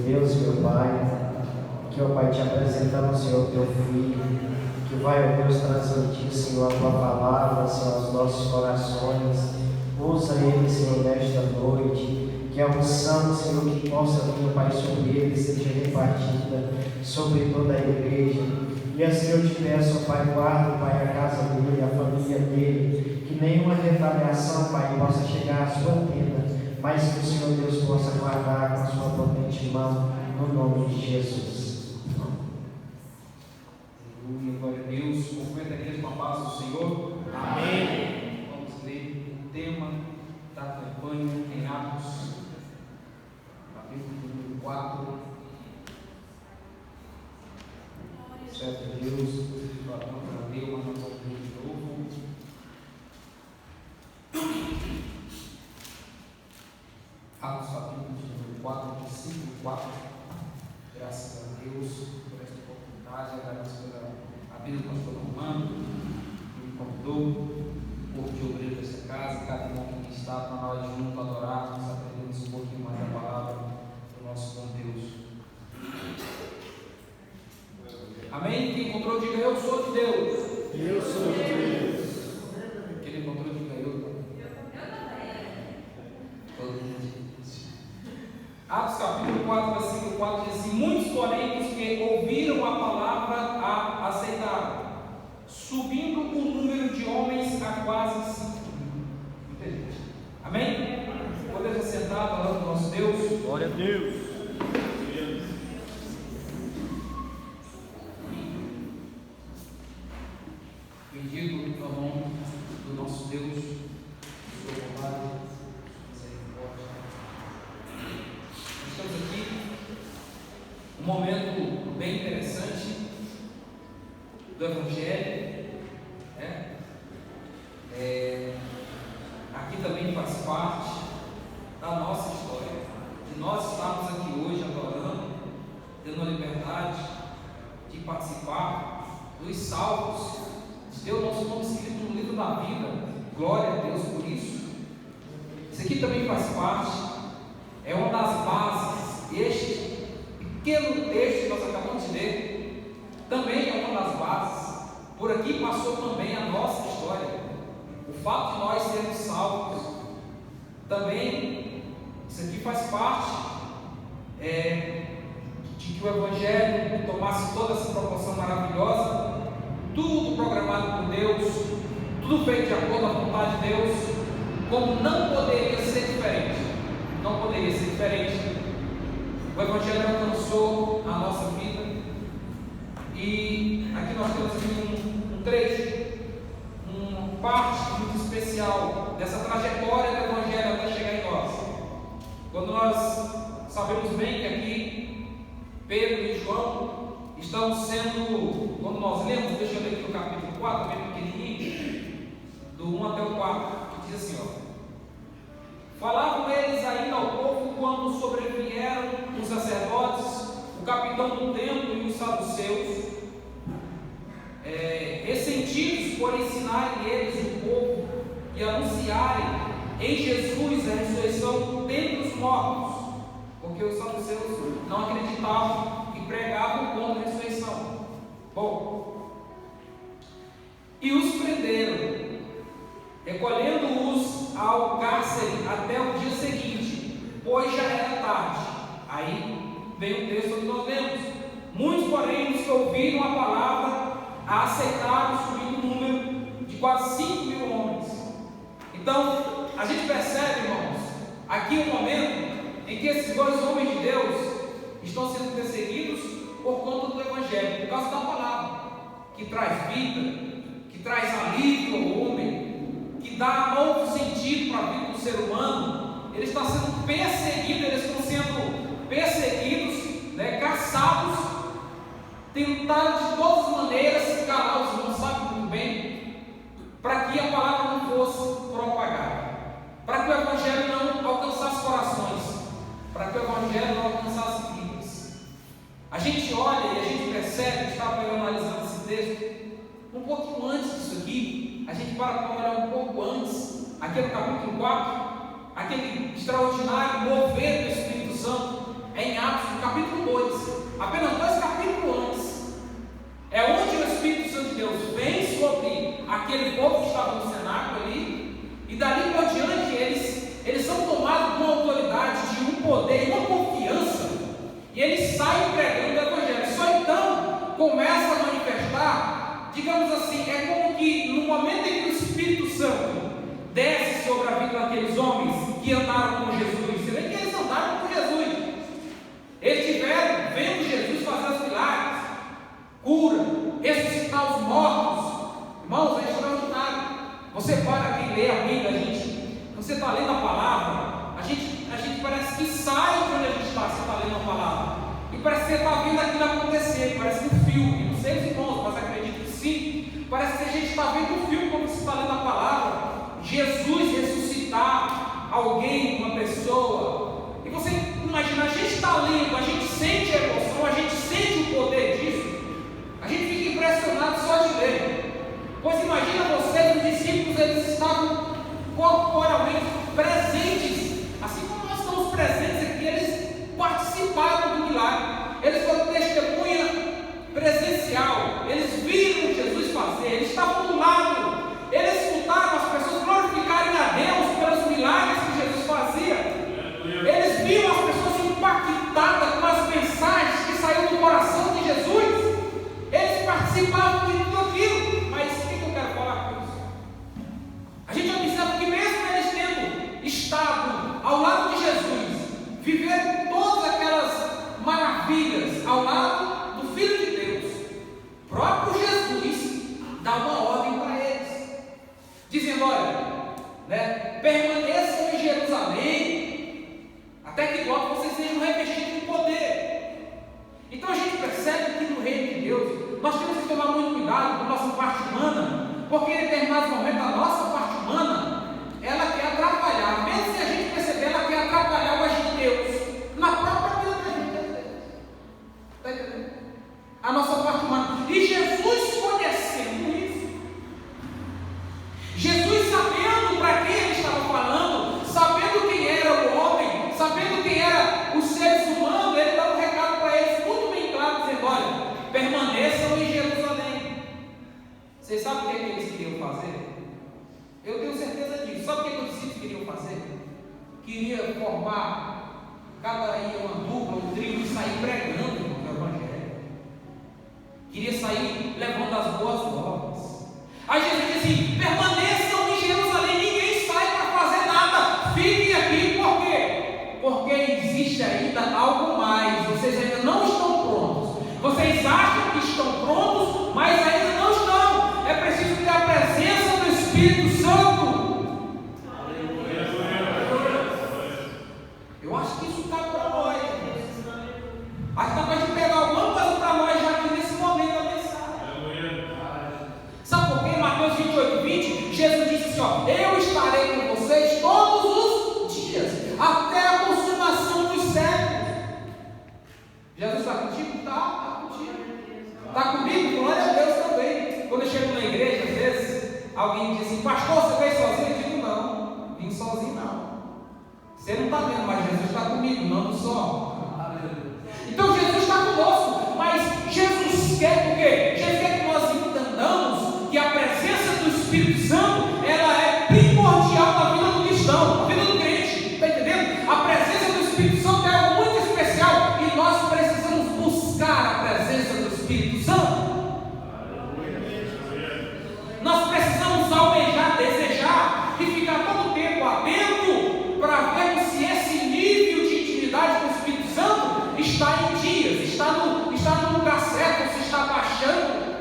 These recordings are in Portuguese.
Deus, meu Pai, que, ó Pai, te apresentamos, Senhor, teu Filho, que vai, ó Deus, transmitir, Senhor, a tua palavra, Senhor, aos nossos corações. Usa ele, Senhor, nesta noite, que a unção, Senhor, que possa vir, Pai, sobre ele, seja repartida sobre toda a igreja. E assim eu te peço, Pai, guarda, Pai, a casa dele, a família dele, que nenhuma retaliação, Pai, possa chegar à sua tenda, mas que o Senhor Deus possa guardar com a sua potente mão, no nome de Jesus. Aleluia, glória a Deus. Cumprimento a igreja com a paz do Senhor. Amém. Vamos ler o tema da campanha em Atos, capítulo 4. Certo, Deus, glória a Deus, mas nós vamos ler de novo. Atos, capítulo 4, versículo 4. Graças a Deus por esta oportunidade, agradeço pela vida do pastor Romano, que me convidou, por que obreiro dessa casa, cada irmão que aqui está, para nós juntos adorarmos, aprendermos um pouquinho mais da palavra do nosso bom Deus. Amém? Quem encontrou, diga: eu sou de Deus. Eu sou de Deus. Quem encontrou, diga: eu também. Todo mundo diz. Atos capítulo 4, versículo 4 diz assim: muitos, porém, os que ouviram a palavra a aceitaram, subindo o número de homens a quase 5 mil. Muita gente. Amém? Podemos sentar falando do nosso Deus. Glória a Deus. Bendito é o nome do nosso Deus, do seu bondade, misericórdia. Nós estamos aqui um momento bem interessante do Evangelho, né? Aqui também faz parte da nossa história, de nós estarmos aqui hoje adorando, tendo a liberdade de participar dos salvos. Deus, nosso nome escrito no livro da vida. Glória a Deus por isso. Isso aqui também faz parte, é uma das bases. Este pequeno texto que nós acabamos de ler também é uma das bases. Por aqui passou também a nossa história. O fato de nós sermos salvos também, isso aqui faz parte de que o Evangelho tomasse toda essa proporção maravilhosa. Tudo programado por Deus, tudo feito de acordo com a vontade de Deus, como não poderia ser diferente. Não poderia ser diferente. O Evangelho alcançou a nossa vida. E aqui nós temos um trecho, uma parte muito especial dessa trajetória do Evangelho até chegar em nós. Quando nós sabemos bem que aqui Pedro e João estão sendo, quando nós lemos, deixa eu ler aqui no capítulo 4, bem pequenininho, do 1 até o 4, que diz assim: falavam eles ainda ao povo quando sobrevieram os sacerdotes, o capitão do templo e os saduceus, ressentidos por ensinarem eles o povo e anunciarem em Jesus a ressurreição dentre os mortos, porque os saduceus não acreditavam e pregavam contra a ressurreição. Bom, e os prenderam, recolhendo-os ao cárcere até o dia seguinte, pois já era tarde. Aí vem o texto que nós lemos: muitos, porém, os que ouviram a palavra a aceitaram, subindo o número de quase 5 mil homens. Então a gente percebe, irmãos, aqui um momento em que esses dois homens de Deus estão sendo perseguidos por conta do Evangelho, por causa da palavra, que traz vida, que traz alívio ao homem, que dá novo sentido para a vida do ser humano. Eles estão sendo perseguidos, eles estão sendo perseguidos, caçados, tentaram de todas as maneiras calar os irmãos, sabe muito bem, para que a palavra não fosse propagada, para que o Evangelho não alcançasse corações, para que o Evangelho não alcançasse vidas. A gente olha e a gente percebe, estava analisando esse texto, um pouquinho antes disso aqui, a gente para olhar um pouco antes, aqui no capítulo 4, aquele extraordinário mover do Espírito Santo, em Atos, no capítulo capítulo 2, apenas 2 capítulos antes, é onde o Espírito Santo de Deus vem sobre aquele povo que estava no cenáculo ali, e dali por diante eles são tomados de uma autoridade, de um poder, uma confiança, e eles saem pregando o Evangelho. Só então começa a manifestar, digamos assim, é como que no momento em que o Espírito Santo desce sobre a vida daqueles homens que andaram com Jesus, você vê que eles andaram com Jesus, eles tiveram vendo Jesus fazer os milagres, cura, ressuscitar os mortos. Irmãos, é extraordinário. Você para aqui e lê a Bíblia, você está lendo a palavra, a gente parece que sai de onde a gente está, você está lendo a palavra, e parece que você está vendo aquilo acontecer, parece um filme. Não sei os irmãos, mas acredito que sim, parece que a gente está vendo um filme quando você está lendo a palavra, Jesus ressuscitar alguém, uma pessoa, e você imagina, a gente está lendo, a gente sente a emoção, a gente sente o poder disso, a gente fica impressionado só de ler. Pois imagina vocês, os discípulos, eles estavam corporalmente presentes, assim como nós estamos presentes aqui, eles participaram do milagre, eles foram testemunha presencial, eles viram Jesus fazer, eles estavam do lado, eles escutaram as pessoas glorificarem a Deus pelos milagres que Jesus fazia, eles viram as pessoas impactadas com as mensagens que saíram do coração de Jesus, eles participavam de tudo aquilo. Mas o que eu quero falar com isso? A gente observa que mesmo eles tendo estado ao lado de Jesus, viveram todas aquelas maravilhas ao lado do Filho de Deus, o próprio Jesus dá uma ordem para eles, dizendo: olha, permaneçam em Jerusalém, até que logo vocês sejam revestidos de poder. Então a gente percebe que no reino de Deus nós temos que tomar muito cuidado com a nossa parte humana, porque em determinados momentos a nossa parte humana, ela quer atrapalhar, mesmo se a gente perceber, ela quer atrapalhar o agir de Deus na própria vida da gente. Está entendendo? A nossa parte humana. E Jesus conhecendo isso, Jesus sabendo para quem ele estava falando, sabendo quem era o homem, sabendo quem eram os seres humanos, ele dá um recado para eles muito bem claro, dizendo: olha, permaneçam em Jerusalém. Vocês sabem o que eles queriam fazer? Eu tenho certeza disso. Sabe o que os discípulos queriam fazer? Queria formar cada dia uma dupla, um trio e sair pregando o Evangelho. Queria sair levando as boas novas. Aí Jesus diz assim: permaneçam em Jerusalém, ninguém sai para fazer nada, fiquem aqui. Por quê? Porque existe ainda algo mais, vocês ainda não estão prontos. Vocês acham que estão prontos, mas ainda não estão. É preciso ter a presença do Espírito Santo. Eu acho que isso está para nós. Acho que dá para a gente pegar alguma coisa para nós já aqui nesse momento da mensagem. Sabe por quê? Mateus 28:20, Jesus disse assim: ó, eu estarei com vocês todos os dias, até a consumação dos séculos. Jesus está contigo? Está contigo. Está comigo? Glória a Deus também. Quando eu chego na igreja, às vezes, alguém diz assim: pastor, você veio sozinho? Eu digo: não, vim sozinho não. Você não está vendo, mas Jesus está comigo, não só. Então Jesus está conosco, mas Jesus quer o quê? Jesus quer que nós entendamos que a presença do Espírito Santo, ela é primordial na vida do cristão, na vida do crente. Está entendendo? A presença do Espírito Santo é algo muito especial e nós precisamos buscar a presença do Espírito Santo. Nós precisamos almejar, desejar e ficar todo o tempo atento para ver se esse nível de intimidade com o Espírito Santo está em dias, está no lugar certo, se está baixando.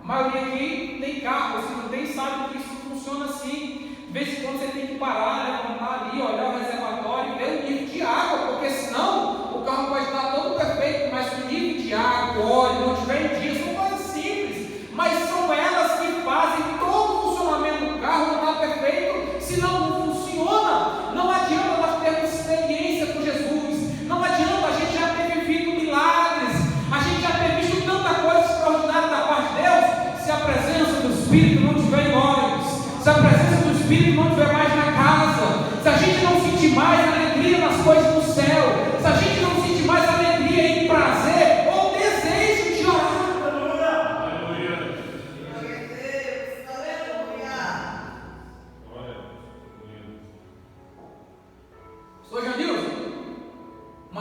A maioria aqui tem carro, se não tem, sabe que isso funciona assim. De vez em quando você tem que parar, levantar ali, olhar o reservatório e ver o nível de água, porque senão o carro pode estar todo perfeito, mas se o nível de água, óleo, não tiver em dia, são coisas simples, mas são elas que fazem todo o funcionamento do carro não estar perfeito, senão não funciona. Não adianta nós termos experiência com Jesus, não adianta, a gente já ter vivido milagres, a gente já ter visto tanta coisa extraordinária da parte de Deus, se a presença do Espírito não estiver em nós, se a presença do Espírito não estiver mais na casa, se a gente não sentir mais alegria nas coisas do céu, se a gente não sentir mais alegria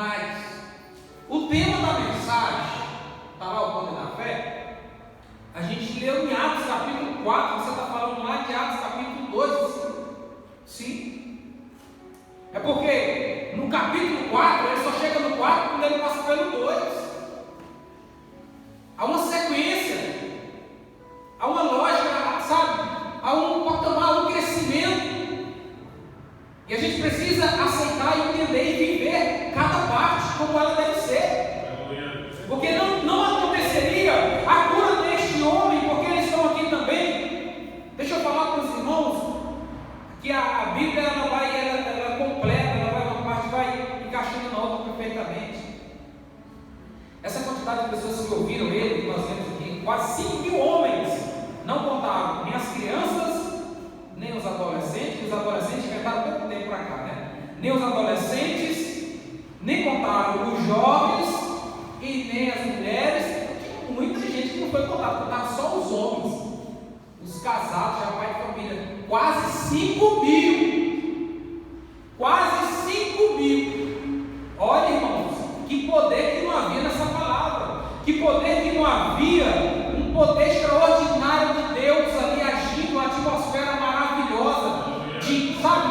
Mas o tema da mensagem, está lá o poder da fé, a gente leu em Atos capítulo 4, você está falando lá de Atos capítulo 2, sim? É porque no capítulo 4, ele só chega no 4 quando ele passa pelo 2. Há uma sequência, há uma lógica, sabe? Há um patamar, um crescimento. E a gente precisa aceitar, entender e viver cada parte como ela deve ser. Porque não aconteceria a cura deste homem, porque eles estão aqui também. Deixa eu falar para os irmãos que a Bíblia ela é completa, uma parte vai encaixando na outra perfeitamente. Essa quantidade de pessoas que ouviram ele, que nós vemos aqui, quase 5.000 homens, não contaram nem as crianças, nem os adolescentes. Os adolescentes inventaram pouco tempo para cá, né? Nem os adolescentes, nem contaram os jovens e nem as mulheres. Tinha muita gente que não foi contada só os homens, os casados, já pai de família. Quase 5.000. Quase 5.000. Olha, irmãos, que poder que não havia nessa palavra, que poder que não havia, um poder extraordinário de Deus ali agindo, uma atmosfera maravilhosa,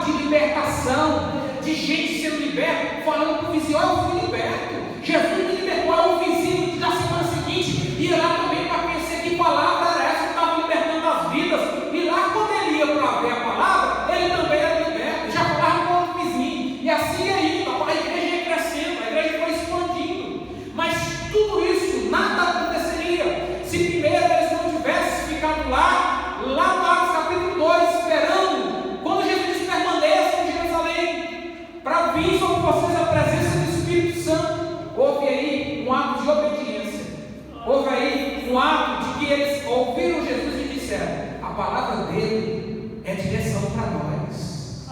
de libertação, de gente sendo liberta, falando para o vizinho: olha, eu fui liberto, Jesus me libertou. O vizinho na semana seguinte ia lá também para conhecer que palavra era essa que estava libertando as vidas, e lá quando ele ia para ver a palavra, ele também era liberto, já falava com outro vizinho, e assim aí, a igreja ia crescendo, a igreja foi expandindo. Mas tudo isso, nada aconteceria se primeiro eles não tivessem ficado lá no Atos capítulo 2, esperando quando Jesus permaneça em Jerusalém, para vir sobre vocês a presença do Espírito Santo. Houve aí um ato de obediência, houve aí um ato de que eles ouviram Jesus e disseram: a palavra dele é direção para nós.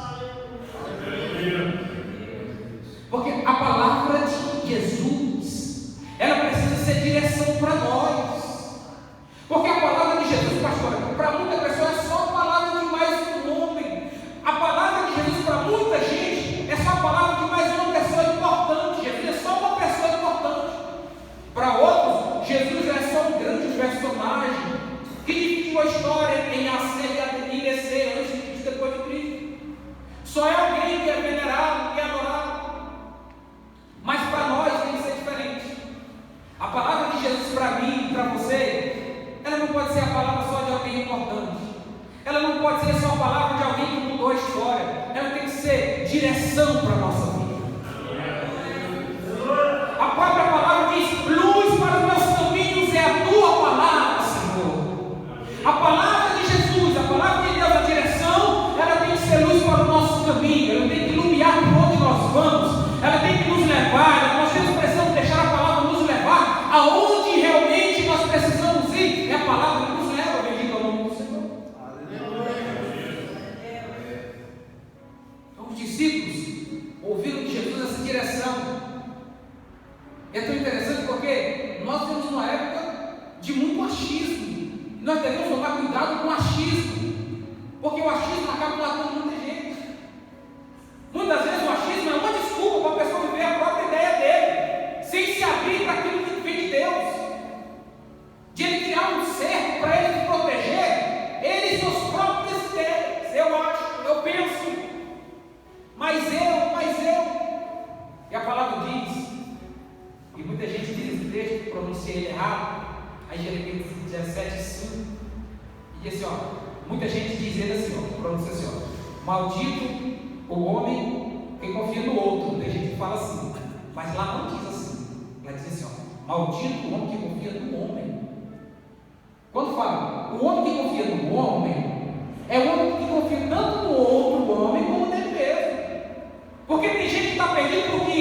Porque a palavra de Jesus, ela precisa ser direção para nós. Porque a palavra de Jesus, pastor, para muita pessoa é só a palavra de mais um homem. A palavra de Jesus para muita gente é só a palavra de mais uma pessoa importante. Jesus é só uma pessoa importante. Para outros, Jesus é só um grande personagem que dividiu a história em nascer e descer antes de Cristo, depois de Cristo. Só é alguém que é venerado, que é adorado. Mas para nós tem que ser diferente. A palavra de Jesus para mim e para você, ela não pode ser a palavra só de alguém importante. Ela não pode ser só a palavra de alguém que mudou a história. Ela tem que ser direção para a nossa vida. A própria palavra diz: luz para os meus caminhos é a tua palavra, Senhor. A palavra de Jesus, a palavra de Deus, a direção, ela tem que ser luz para o nosso caminho. Ela tem que iluminar por onde nós vamos. Ela tem que nos levar. Nós precisamos deixar a palavra nos levar aonde realmente nós precisamos ir. É a palavra que nos leva, bendito ao nome do Senhor. Então, os discípulos ouviram de Jesus essa direção. É tão interessante porque nós temos uma época de muito achismo. Nós devemos tomar cuidado com o achismo, porque o achismo acaba matando muita gente. Muitas vezes o achismo é uma desculpa para a pessoa viver a própria ideia dele, sem se abrir para aquilo que vem de Deus, de ele criar um cerco para ele se proteger, ele e suas próprias ideias. Eu acho, eu penso, mas eu. E a palavra diz, e muita gente diz esse texto, pronuncia ele errado, aí Jeremias 17:5, e diz assim, muita gente diz ele assim, pronuncia assim, maldito o homem que confia no outro. Tem gente que fala assim, mas lá não diz assim. Lá diz assim, maldito o homem que confia no homem. Quando fala, o homem que confia no homem, é o homem que confia tanto no outro homem como nele mesmo. Porque tem gente que está perdido porque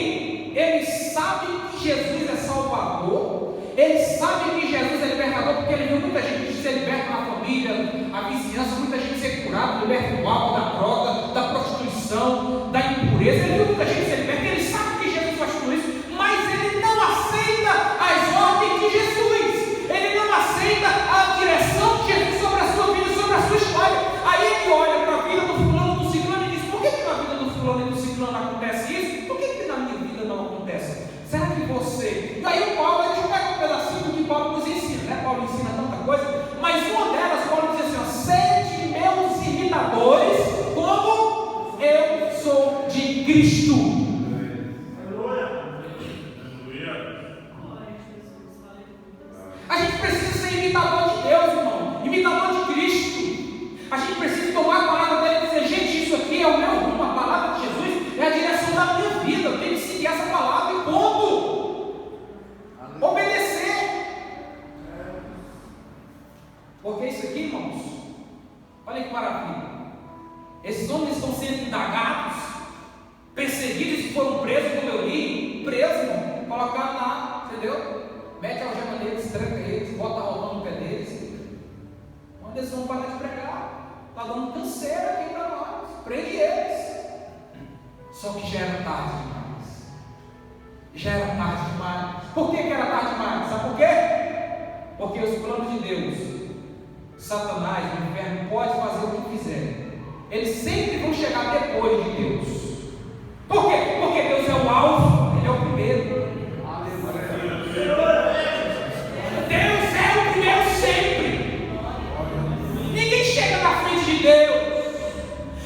ele sabe que Jesus é Salvador, ele sabe que Jesus é libertador, porque ele viu muita gente ser liberta na família, a vizinhança, muita gente ser curada, liberta do álcool, da droga, da prostituição, da impureza. Ele viu muita gente ser liberta, ele sabe que Jesus faz tudo isso, mas ele não aceita as ordens de Jesus, ele não aceita a direção de Jesus sobre a sua vida, sobre a sua história. Aí ele olha para a vida do fulano, do ciclano e diz: por que na vida do fulano e do ciclano acontece isso? Por que na minha vida não acontece? Cristo. A gente precisa ser imitador de Deus, irmão, imitador de Cristo. A gente precisa tomar a palavra dele e dizer: gente, isso aqui é o meu rumo, a palavra de Jesus é a direção da minha vida, eu tenho que seguir essa palavra e ponto. Obedecer. Porque isso aqui, irmãos, olha que maravilha. Esses homens estão sendo indagados, perseguidos e foram presos, como eu li, presos, irmão, colocaram lá, entendeu? Mete a algema neles, tranca eles, bota a roupão no pé deles. Onde eles vão parar de pregar? Está dando canseira aqui para nós. Prende eles. Só que já era tarde demais. Já era tarde demais. Por que era tarde demais? Sabe por quê? Porque os planos de Deus, Satanás, o inferno, pode fazer o que quiser. Eles sempre vão chegar depois de Deus. Por quê? Porque Deus é o alvo, Ele é o primeiro. Deus é o primeiro sempre. Ninguém chega na frente de Deus.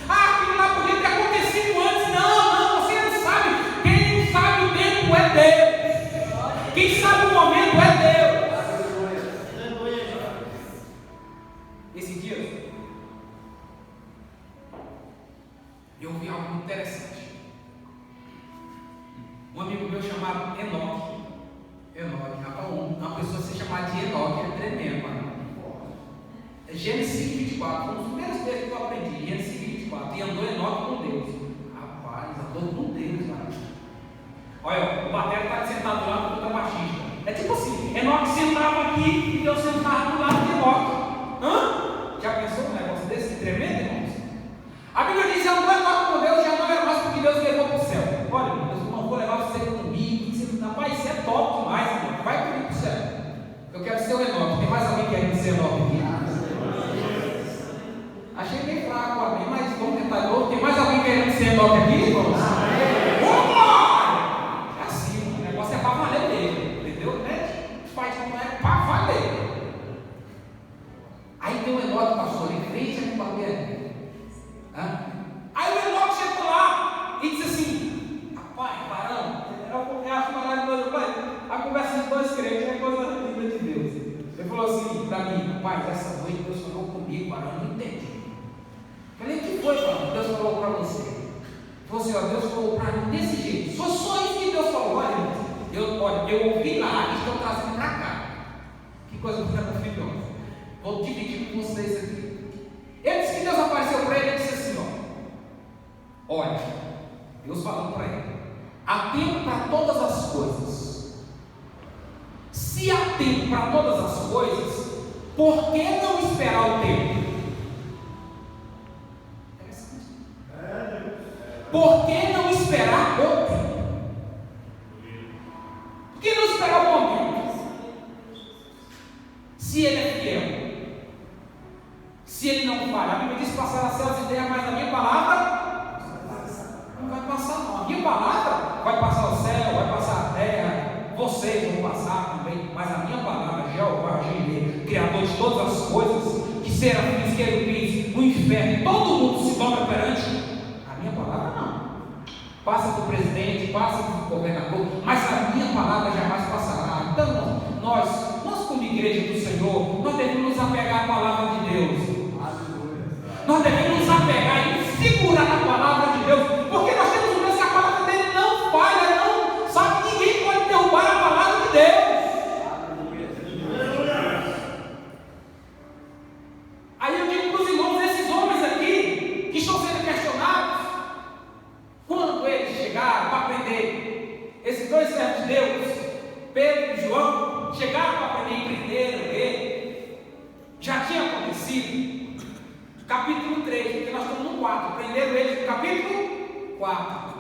Aquilo lá podia ter acontecido antes. Não, você não sabe. Quem sabe o tempo é Deus. Quem sabe o momento é Deus. Esse dia eu vi algo interessante. Um amigo meu chamado Enoque, uma pessoa se chamar de Enoque é tremendo, mano. Gênesis 24, um dos primeiros textos que eu aprendi, Gênesis 24, e andou Enoque com Deus. Rapaz, andou com Deus, mano. Olha, o batera está sentado lá no contrabaixista. É tipo assim, Enoque sentava aqui e Deus sentava do lado de Enoque. Hã? Já pensou um negócio desse tremendo, irmãos? A Bíblia diz: andou Enoque com Deus, já não era mais porque Deus levou para o céu. Olha, Deus não vou levar você comigo. Rapaz, isso é top demais, irmão. Vai comigo para o céu. Eu quero ser o Enoque. Tem mais alguém querendo ser Enoque aqui? Achei bem fraco, amém, mas vamos tentar de novo. Tem mais alguém querendo ser Enoque aqui, irmãos? Vamos! É assim, o negócio é para valer mesmo, entendeu? Faz como é para valer. Aí tem o Enoque, pastor, ele fez a papel. Aí o Enoque chegou lá e disse assim: rapaz, varão, eu acho maravilhoso, a conversa de dois crentes é coisa linda de Deus. Ele falou assim para mim: rapaz, essa noite Deus falou comigo, varão, eu não entendi. Eu falei: o que foi, varão? Deus falou para você. Ele falou assim: ó, Deus falou para mim desse jeito. Foi só isso que Deus falou. Olha, eu ouvi lá e estou trazendo para cá. Que coisa maravilhosa. Vou dividir com vocês aqui. Ele disse que Deus apareceu para ele e disse assim: ó, olha, Deus falando para ele: há tempo para todas as coisas. Se há tempo para todas as coisas, por que não esperar o tempo? Por que não esperar o tempo? Por que não esperar o momento? Se Ele é fiel, se Ele não falha, a Bíblia diz: passar as céus e terra, mas a minha palavra não vai passar, não. A minha palavra vai passar o céu, vai passar a terra, vocês vão passar também, mas a minha palavra, Jeová Jireh, Criador de todas as coisas, que serafins, querubins, o inferno, todo mundo se dobra perante a minha palavra, não. Passa do presidente, passa do governador, mas a minha palavra jamais passará. Então, nós como igreja do Senhor, nós devemos nos apegar à palavra de Deus. Nós devemos nos apegar e nos segurar na palavra de Deus, porque nós temos um Deus que a palavra dele não falha, não, sabe? Ninguém pode derrubar a palavra de Deus. Aí eu digo para os irmãos, esses homens aqui que estão sendo questionados, quando eles chegaram para aprender, esses dois servos de Deus, Pedro e João, chegaram para aprender e prenderam ele. Já tinha acontecido. Capítulo 3, porque nós estamos no 4. Prenderam ele no capítulo 4.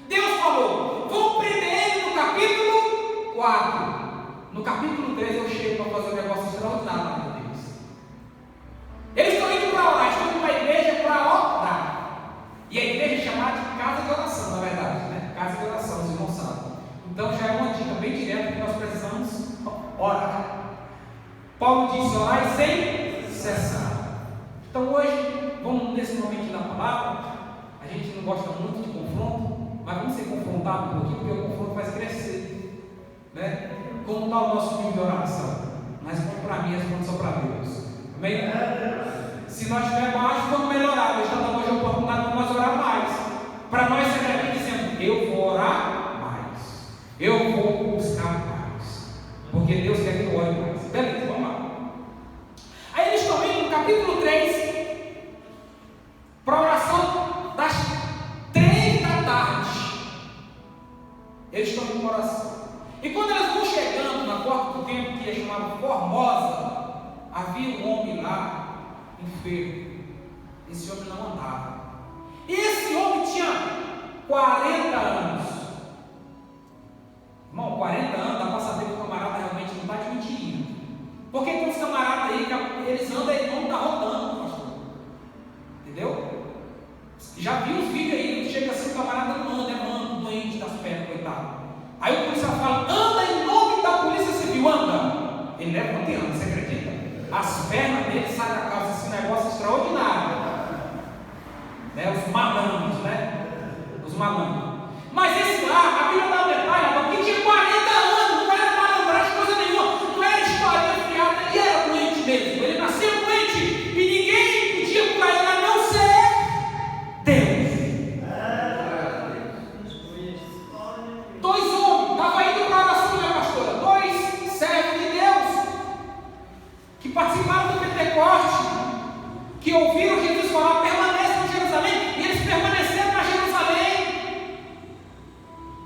Deus falou: vou prender ele no capítulo 4. No capítulo 3 eu chego para fazer um negócio extraordinário na vida deles. Eles estão indo para orar, estão indo para a igreja para orar. E a igreja é chamada de casa de oração, na verdade, né? Casa de oração, os irmãos sabem. Então já é uma dica bem direta que nós precisamos orar. Paulo diz: orai sem cessar. Então hoje, vamos nesse momento da palavra. A gente não gosta muito de confronto, mas vamos ser confrontados um pouquinho, porque o confronto faz crescer, né? Como está o nosso nível de oração? Não responde para mim, responde só para Deus. Amém? Se nós estiver baixo, vamos melhorar. Deus está dando hoje a oportunidade para nós orar mais. Para nós sair aqui dizendo: eu vou orar mais, eu vou buscar mais, porque Deus quer que eu ore mais. Beleza, vamos lá. Aí eles estão indo no capítulo 3 para a oração das 3 da tarde. Eles estão indo para a oração. E quando eles vão chegando na porta do templo, que é chamada Formosa, havia um homem lá, enfermo. Esse homem não andava. E esse homem tinha 40 anos. Irmão, 40 anos, dá para saber que o camarada realmente não está de mentirinha. Porque tem uns camaradas aí que eles andam e não está rodando, pastor. Entendeu? Já vi os vídeos aí, chega assim, o camarada não anda, é mano, doente das pernas, coitado. Aí o policial fala: anda em nome da Polícia Civil, anda. Ele leva quanto ano, você acredita? As pernas dele saem da calça, esse negócio extraordinário. Né? Os malandros, né? Os malandros. Mas esse lá, a Bíblia dá um detalhe, que tinha 40 anos, não era malandragem, coisa nenhuma, não era história fiada, ele era doente mesmo, ele nasceu doente, e ninguém podia curar ele a não ser Deus. 2 homens, estava indo para a oração, minha pastora, 2 servos de Deus, que participaram do Pentecoste, que ouviram Jesus falar: permaneçam em Jerusalém, e eles permaneceram na Jerusalém.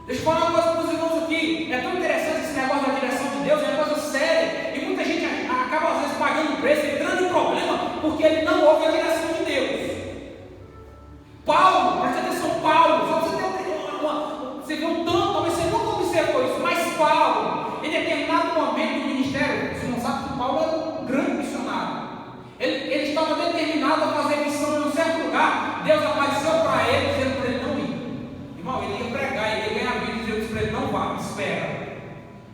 Deixa eu falar uma coisa para os irmãos aqui, é tão interessante esse negócio da direção de Deus, é uma coisa séria, e muita gente acaba às vezes pagando preço, entrando em problema, porque ele não ouve a direção de Deus. Paulo, presta atenção, Paulo, só você você vê um tanto, talvez você nunca observou isso, mas Paulo, em determinado momento do ministério, você não sabe que Paulo é um grande missionário. Ele estava determinado a fazer missão em um certo lugar. Deus apareceu para ele, dizendo para ele não ir. Irmão, ele ia pregar, ele ia ganhar vida, dizendo para ele: não vá, espera.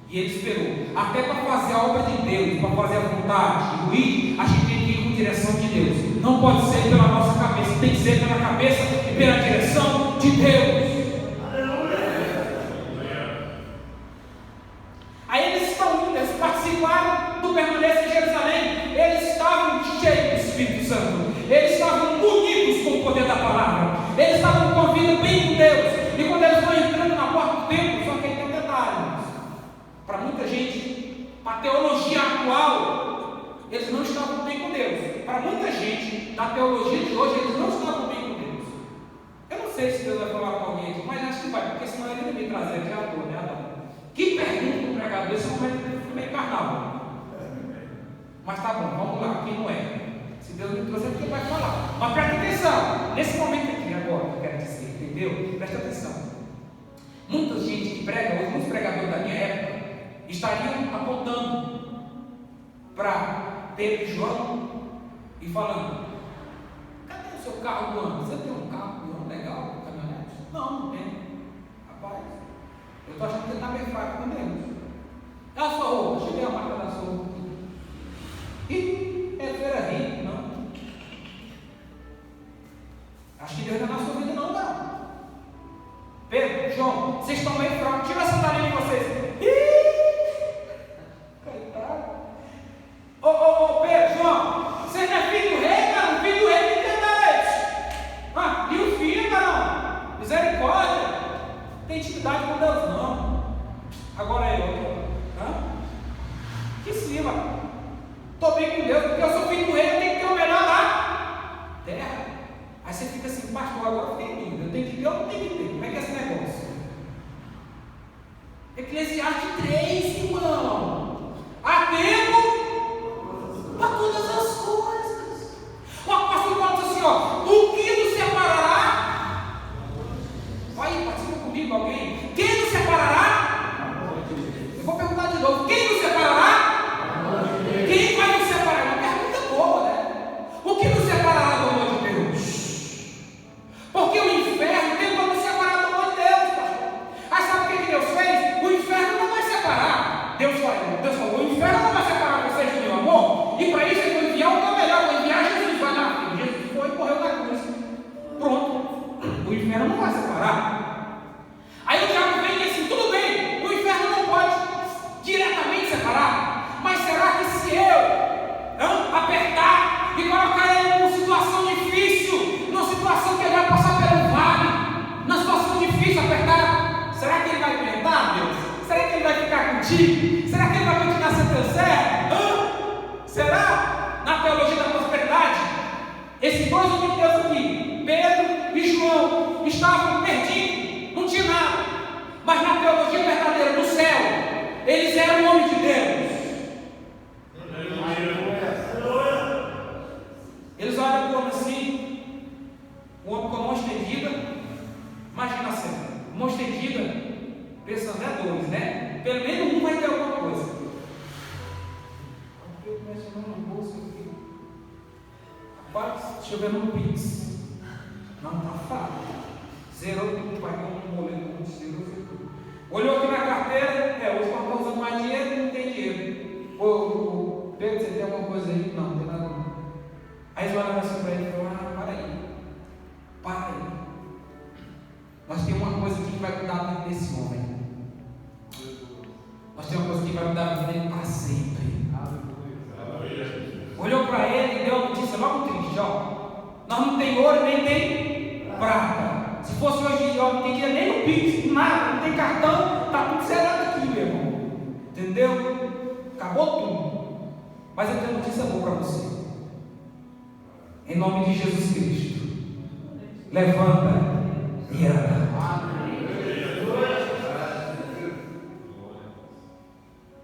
E ele esperou, até para fazer a obra de Deus, para fazer a vontade de Luiz, a gente tem que ir com direção de Deus. Não pode ser pela nossa cabeça, tem que ser pela cabeça e pela direção de Deus. Aí eles estão indo, eles participaram do Permaneça em Jerusalém, eles estavam cheios do Espírito Santo, eles estavam munidos com o poder da palavra, eles estavam com a vida bem com Deus. E quando eles vão entrando na porta do templo, só que aí tem um detalhe: para muita gente, para a teologia atual, eles não estavam bem com Deus. Para muita gente, na teologia de hoje, eles não estavam bem com Deus. Eu não sei se Deus vai falar com alguém aqui, mas acho que vai, porque senão ele não me trazer, já estou, né, Adão? Que pergunta do pregador, esse momento meio carnal. Mas tá bom, vamos lá, quem não é? Se Deus me trouxe, é porque vai falar. Mas presta atenção, nesse momento aqui agora, que eu quero dizer, entendeu? Presta atenção. Muita gente que prega, hoje, muitos pregadores da minha época, estariam apontando para Pedro e João e falando: cadê o seu carro do ano? Você tem um carro do ano legal, caminhonete? Não tem. Rapaz, eu estou achando que você está bem fraco com Deus. É a sua roupa, cheguei a marca da sua roupa. Ih, é feira rica, não. Acho que Deus não é na sua vida, não. Pedro, João, vocês estão meio fracos, tira a sandália de vocês. Ih, coitado. Ô, Pedro, João, você não é filho do rei, cara? O filho do rei tem que andar eles. E o filho, cara? Misericórdia. Tem intimidade com Deus, não. Agora é eu. Que cima. Estou bem com Deus, porque eu sou filho do rei, eu tenho que ter o melhor da terra. Aí você fica assim: pastor, agora eu tenho dúvida, eu tenho que ter ou não tenho que ter? Como é que é esse negócio? Eclesiastes 3, irmão. Há tempo para todas as coisas. O apóstolo Paulo diz assim: ó, o que nos separará? Aí, participa comigo alguém. Quem nos separará? Eu vou perguntar de novo: quem nos separará? Quem vai nos separar? Uma pergunta boa, né? O que nos separará do amor de Deus? Porque o inferno tentou nos separar do amor de Deus, pastor. Aí sabe o que Deus fez? O inferno não vai separar. Deus falou: o inferno não vai separar. contigo? Será que ele vai continuar sendo teu servo? Será? Na teologia da prosperidade, esses dois homens de Deus aqui, Pedro e João, estavam perdidos, não tinha nada. Mas na teologia verdadeira do céu, eles eram homens de Deus. Eles olham para o homem assim, o homem com a mão estendida. Imagina a cena, mão estendida, pensando, é dois, né? Pelo menos um vai ter alguma coisa. Eu começo a mão no bolso aqui. Rapaz, deixa eu ver no Pix. Não tá fácil. Zerou tudo, pagou um boleto, zerou tudo. Olhou aqui na carteira, hoje não está usando mais dinheiro, não tem dinheiro. Ô, Pedro, você tem alguma coisa aí? Não, não tem nada não. Aí eles olharam assim para ele e falaram, para aí. Nós temos uma coisa aqui que vai mudar a vida desse homem. Nós temos uma coisa que vai mudar a vida dele para sempre. Olhou para ele e deu uma notícia logo triste, ó. Nós não tem ouro nem tem prata. Se fosse hoje em dia, não tem dinheiro nem no Pix, nada, não tem cartão, está tudo zerado aqui, meu irmão. Entendeu? Acabou tudo. Mas eu tenho uma notícia boa para você. Em nome de Jesus Cristo, levanta e anda.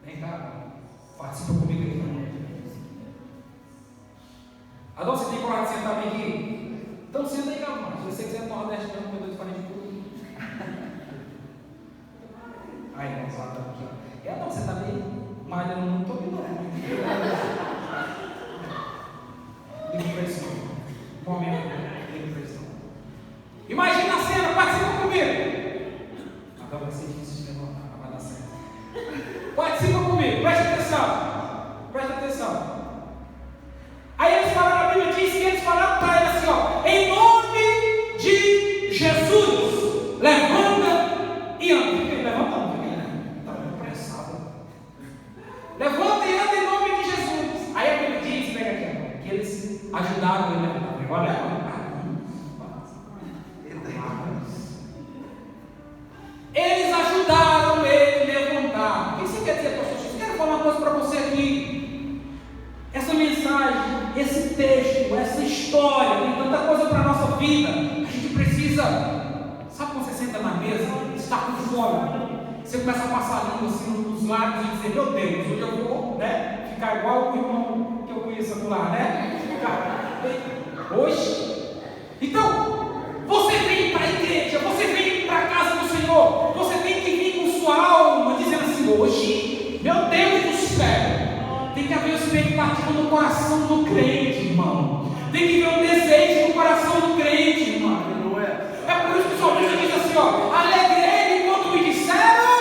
Vem cá, participa comigo aqui. Adão, você tem coragem de sentar bem aqui? Então senta aí, calma. Se você quiser no Nordeste, não, meu Deus, falei de tudo. Aí, vamos lá, tá aqui. Adão, você tá bem? Mas eu não estou bem, não. Impressão. Momento de impressão. Imagina a cena, participa comigo. Agora vai ser difícil de levantar, mas vai dar certo. Participa comigo, presta atenção. Presta atenção. Aí eles falaram, a Bíblia diz que eles falaram para ele assim, ó, em nome de Jesus, levanta e anda. Levanta não, está muito pressado. Levanta e anda em nome de Jesus. Aí a Bíblia diz, pega aqui, que eles ajudaram ele a levantar. Olha, eles ajudaram ele a levantar. O que você quer dizer, pastor X? Quero falar uma coisa para você aqui. Essa mensagem, esse texto, essa história, tem tanta coisa para a nossa vida. A gente precisa, sabe quando você senta na mesa, está com fome, você começa a passar a língua assim nos lábios e dizer, meu Deus, hoje eu vou, né, ficar igual o irmão que eu conheço lá, né? Hoje. Então, você vem para a igreja, você vem para a casa do Senhor, você tem que vir com sua alma dizendo assim, hoje, meu Deus do céu, tem que haver expectativa no coração do crente, irmão. Tem que haver um desejo no coração do crente, irmão. É por isso que o salmista diz assim, ó, alegrei-me quando me disseram,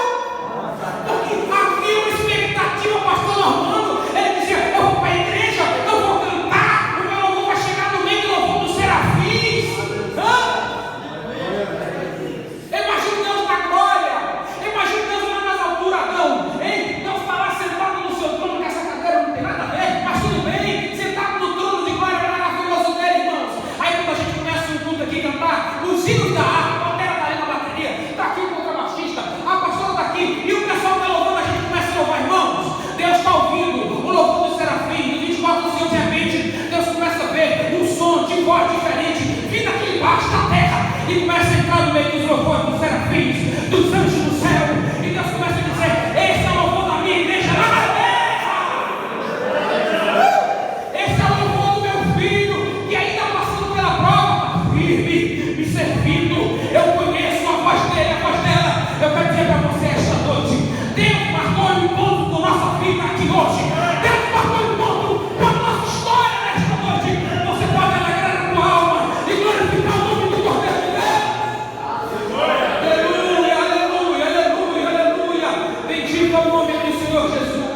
porque havia uma expectativa, pastor Normando, ele dizia, eu vou para a igreja, eu vou cantar, o meu louvor vai chegar no meio do louvor dos serafins. Imagina Deus na glória, imagina Deus lá nas alturas, não. Ei, Deus está lá sentado no seu trono, que essa cadeira não tem nada a ver, mas tudo bem, sentado no trono de glória maravilhoso dele, irmãos. Aí quando a gente começa um culto aqui a cantar, os hinos da harpa, a batera está ali na bateria, está aqui o contrabaixista, a pastora está aqui, e o pessoal está louvando, a gente começa a louvar, irmãos. Deus está ouvindo o louvor do serafim, do 24 do Senhor de repente, Deus começa a ver um som de voz diferente, vindo aqui embaixo da terra, e começa a entrar no meio dos louvores dos serafins, dos anjos do céu, e Deus começa a dizer, esse é o louvor da minha igreja lá na terra, esse é o louvor do meu filho, que ainda passando pela prova, firme, me servindo, eu conheço a voz dele, a voz dela. Eu quero dizer para você esta noite, Deus marcou um ponto da nossa vida aqui hoje, Deus marcou um ponto para a nossa história nesta noite. Você pode alegrar a tua alma e glorificar o nome do Cordeiro de Deus. Aleluia, aleluia, aleluia, aleluia. Bendito é o nome do Senhor Jesus.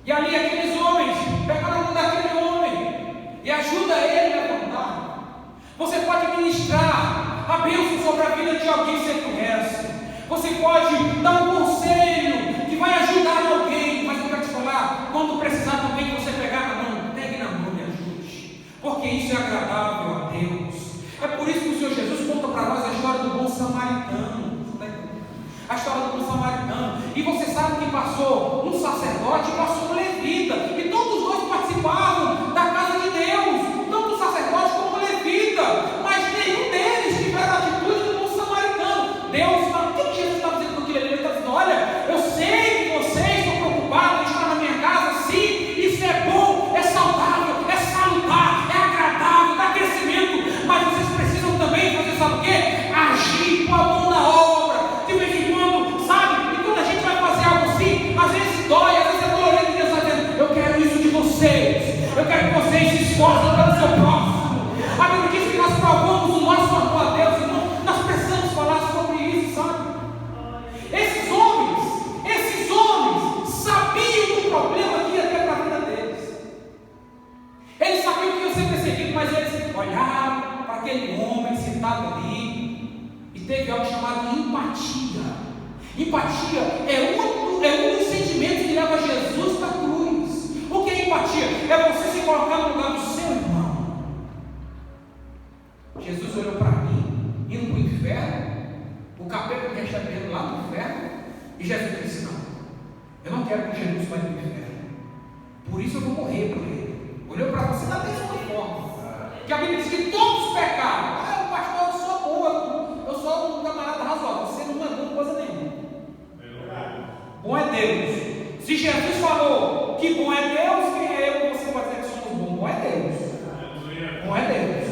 E ali aqueles homens pegaram a mão daquele homem e ajuda ele a levantar. Você pode ministrar a bênção sobre a vida de alguém que você conhece. Você pode dar um conselho que vai ajudar alguém. Mas eu quero te falar, quando precisar também que você pegar na mão, pegue na mão e ajude. Porque isso é agradável a Deus. É por isso que o Senhor Jesus conta para nós a história do bom samaritano. Está pastor, um sacerdote e pastor levita, e todos os dois participavam da casa de Deus, tanto o sacerdote como o levita, mas nenhum deles tiveram a atitude do bom samaritano. Deus, o que Jesus está dizendo com aquilo? Ele está dizendo: olha, eu sei que vocês estão preocupados em estar na minha casa, sim, isso é bom, é saudável, é salutar, é agradável, dá crescimento, mas vocês precisam também fazer, sabe o quê? Agir com a mão na obra, de vez em quando, sabe? E quando a gente vai fazer algo assim, às vezes dói, às vezes é dolorido, e Deus está dizendo: eu quero isso de vocês, eu quero que vocês se esforcem pelo seu próximo. A Bíblia diz que nós provamos o nosso amor a Deus, irmão. Nós precisamos falar sobre isso, sabe? Esses homens sabiam do problema que ia ter para a vida deles. Eles sabiam que iam ser perseguidos, mas eles olharam para aquele homem sentado ali e teve algo chamado empatia. Empatia é um dos sentimentos que leva Jesus para a cruz. O que é empatia? É você se colocar no lugar do seu irmão. Jesus olhou para mim, indo para o inferno, o capeta me recebendo lá no inferno, e Jesus disse: não, eu não quero que Jesus vá para o inferno, por isso eu vou morrer por ele. Olhou para você da mesma forma, que a Bíblia diz que todos pecaram. Ah, pastor, eu sou boa, eu sou um camarada razoável. Você não é bom coisa nenhuma. Bom é Deus. Se Jesus falou que bom é Deus, quem é eu que você vai dizer que somos bons? Bom é Deus. Bom é Deus.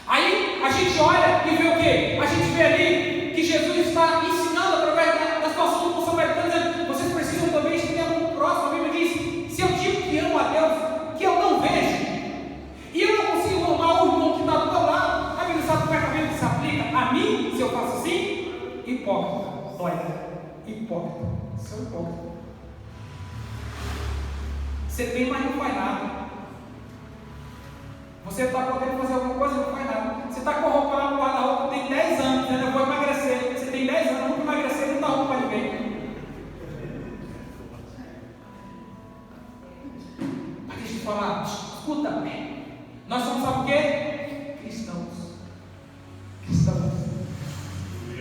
Aí a gente olha e vê o quê? A gente vê ali que Jesus está ensinando através da situação do bom samaritano, dizendo: vocês precisam também estender a mão próximo. A Bíblia diz: se eu digo que amo a Deus, que eu não vejo, e eu não consigo amar o irmão que está do meu lado, a Bíblia sabe como é que a Bíblia se aplica a mim, se eu faço assim? Hipócrita. Olha, hipócrita. Você é um hipócrita. Você tem, mas não faz nada. Você está podendo fazer alguma coisa e não faz nada. Você está com a roupa lá no guarda-roupa, tem 10 anos, ainda vou emagrecer. Você tem 10 anos, não emagrecer, não dá roupa para ninguém. Mas deixa eu falar, escuta bem. Nós somos, sabe o quê? Cristãos. Cristãos.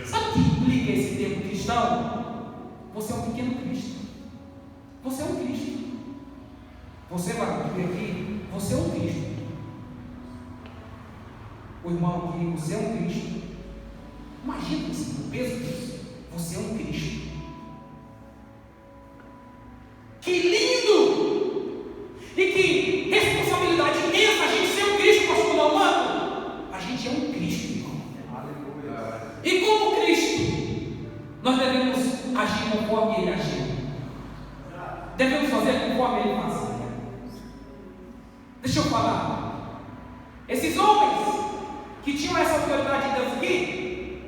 Sabe o que implica esse termo cristão? Você é um pequeno Cristo. Você é um Cristo. Você vai viver aqui, você é um Cristo. O irmão aqui, você é um Cristo. Imagina o peso disso. Você é um Cristo. Que lindo! E que responsabilidade imensa a gente ser um Cristo, pastor Normando. A gente é um Cristo, irmão. E como Cristo, nós devemos agir conforme Ele agiu. Devemos fazer conforme Ele fazia. Deixa eu falar. Esses homens que tinham essa autoridade de Deus aqui,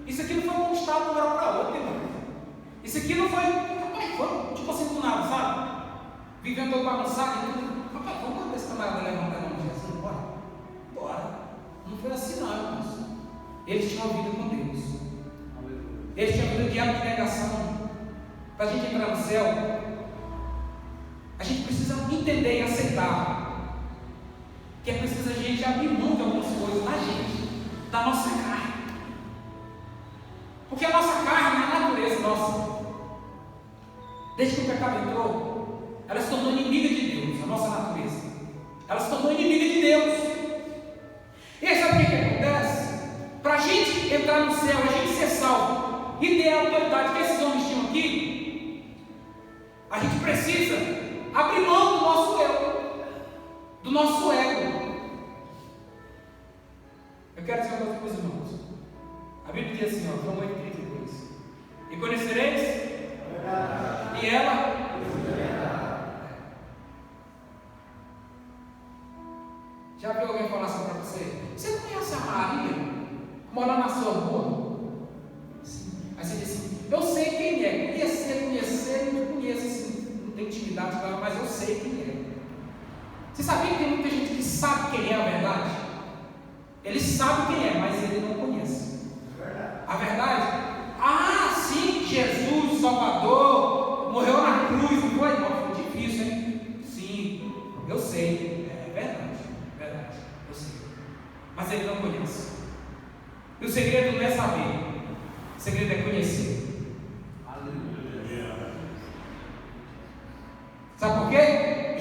isso aqui não foi conquistado de uma hora para outra, irmão. Isso aqui não foi, rapaz, foi tipo assim do nada, sabe? Vivendo todo bagunçado e tudo. Rapaz, vamos mandar esse camarada levantar a mão de Jesus, bora. Bora. Não foi assim não, irmãos. Eles tinham vida com Deus. Eles tinham vida de abnegação. Para a gente entrar no céu, a gente precisa entender e aceitar que é preciso a gente abrir mão de algumas coisas da gente, da nossa carne. Porque a nossa carne é a natureza nossa. Desde que o pecado entrou, ela se tornou inimiga de Deus, a nossa natureza. Ela se tornou inimiga de Deus. E aí sabe o que acontece? Para a gente entrar no céu, a gente ser salvo e ter a autoridade que esses homens tinham aqui, a gente precisa abrir mão do nosso eu, do nosso ego. Eu quero dizer uma coisa para os irmãos. A Bíblia diz assim, ó, João 8:32: e conhecereis, e ela, já viu alguém falar assim para você? Você conhece a Maria? Mora na sua rua? Sim. Aí você diz assim: eu sei quem é. Conhecer, não conheço assim, não tem intimidade com ela, mas eu sei quem é. Você sabia que tem muita gente que sabe quem é a verdade? Ele sabe quem é, mas ele não conhece. A verdade? Ah, sim, Jesus, Salvador, morreu na cruz, não foi? Não, foi difícil, hein? Sim, eu sei. É verdade, eu sei. Mas ele não conhece. E o segredo não é saber, o segredo é conhecer. Aleluia.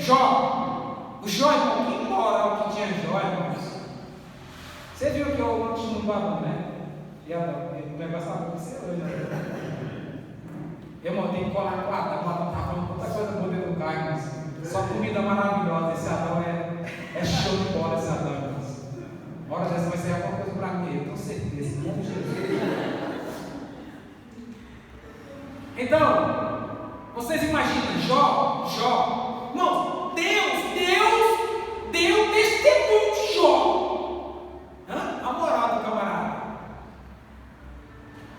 Jó. O Jó, irmão, que moral que tinha Jó, irmãos. Você viu que eu antes não falava, né? E o negócio estava acontecendo, né? Eu tem que colar a quadra, tá falando tanta coisa boa dentro do carro, irmãos. Só comida maravilhosa. Esse Adão é show de bola, esse Adão, irmãos. Ora, dessa vai ser alguma coisa para mim, eu tenho certeza. Em nome de Jesus. Então, vocês imaginam, Jó. Não, Deus deu testemunho de Jó. A moral do camarada.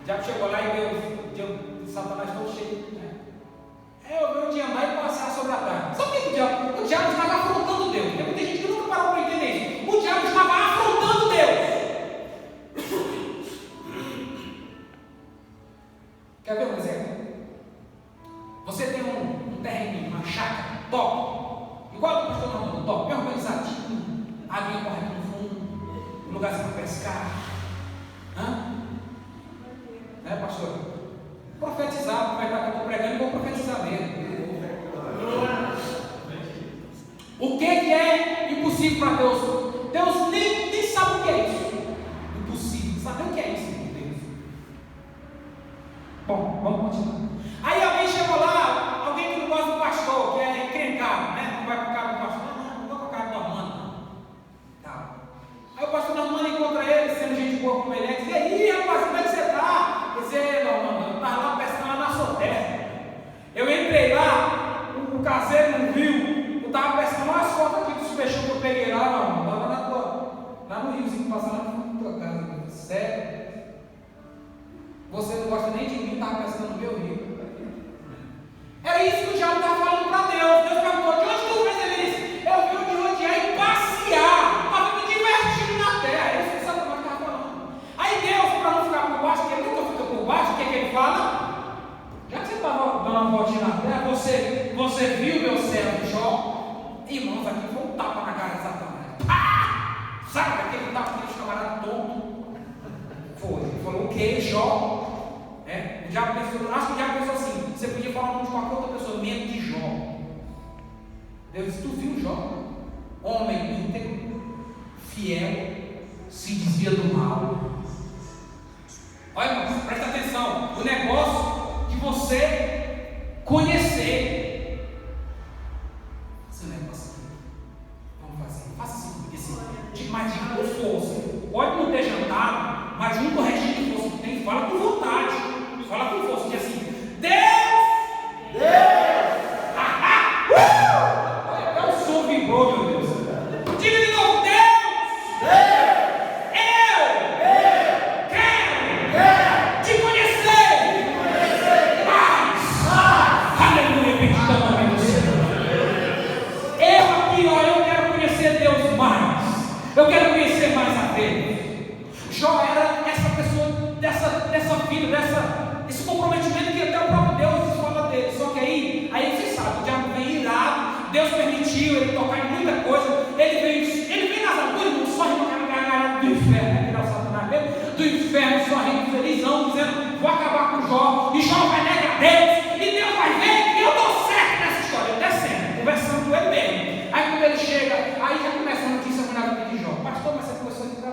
O diabo chegou lá e deu Satanás todo cheio. Eu vi um dia andar e passar sobre a terra. Sabe o que o diabo estava afrontando Deus? Tem muita gente que nunca parou para entender isso. O diabo estava afrontando Deus. Quer ver um exemplo? Você tem um terreno, uma chácara top, igual do pastor Normando, top, bem organizadinho, água correndo no fundo, um lugarzinho para pescar. Pastor? Profetizar, vai estar que eu estou pregando e vou profetizar mesmo. O que é impossível para Deus? Deus nem sabe o que é isso. Impossível, saber o que é isso, meu Deus. Bom, vamos continuar. Aí alguém chegou lá, alguém que não gosta do pastor, que é encrencado, né? Não vai com o cara do pastor, não vou com o cara do Normando, não. Tá. Aí o pastor Normando encontra ele, sendo gente boa como ele é, diz: e aí, rapaz, como é que você está? Ele diz: Normando, eu estava lá pescando lá na sua terra. Eu entrei lá, o caseiro não viu, eu estava pescando umas fotos aqui dos peixes que eu peguei lá, não. Lá no riozinho, passando lá no fundo da tua casa. Sério? Você não gosta nem de mim, estava pescando no meu rio. Era isso que o diabo estava falando para Deus. Deus perguntou: de onde tu fez ele disse? Eu vim de rodear e passear, estava me divertindo na terra. É isso que Satanás estava falando. Aí Deus, para não ficar por baixo, porque ele nunca fica por baixo, o que ele fala? Já que você estava dando uma voltinha na terra, você viu meu servo Jó? Irmãos, aqui foi um tapa na cara de Satanás. Sabe aquele tapa aquele camarada tonto? Foi. Ele falou: o que, Jó? O diabo pensou, acho que o diabo pensou assim: você podia falar com qualquer outra pessoa, menos de Jó. Deus disse: tu viu Jó? Homem íntegro, fiel, se desvia do mal. Olha, irmãos, presta atenção. O negócio de você conhecer. Esse negócio aqui. Vamos fazer. Faça assim comigo, assim. Mas de força. Pode não ter jantado, mas junto ao restinho de força que tem, fala com vontade. Fala com força, diz assim: Deus! Olha, até o som vibrou, meu Deus. Diga de novo: Deus! Eu quero te conhecer mais. Aleluia, bendito é o nome do Senhor. Eu aqui, eu quero conhecer Deus mais. Eu quero conhecer mais a Deus. Jó era essa pessoa, dessa vida, esse comprometimento que até o próprio Deus fala dele. Só que aí você sabe, o diabo vem irado, Deus permitiu ele tocar em muita coisa, ele vem nas alturas, não só rindo do inferno, que era o Satanás mesmo, do inferno, só rindo felizão, dizendo: vou acabar com Jó, e Jó vai negar Deus, e Deus vai ver que eu dou certo nessa história. Ele descendo, conversando com ele mesmo. Aí quando ele chega, aí já começa a notícia ruim na vida de Jó: pastor, mas você começou a ficar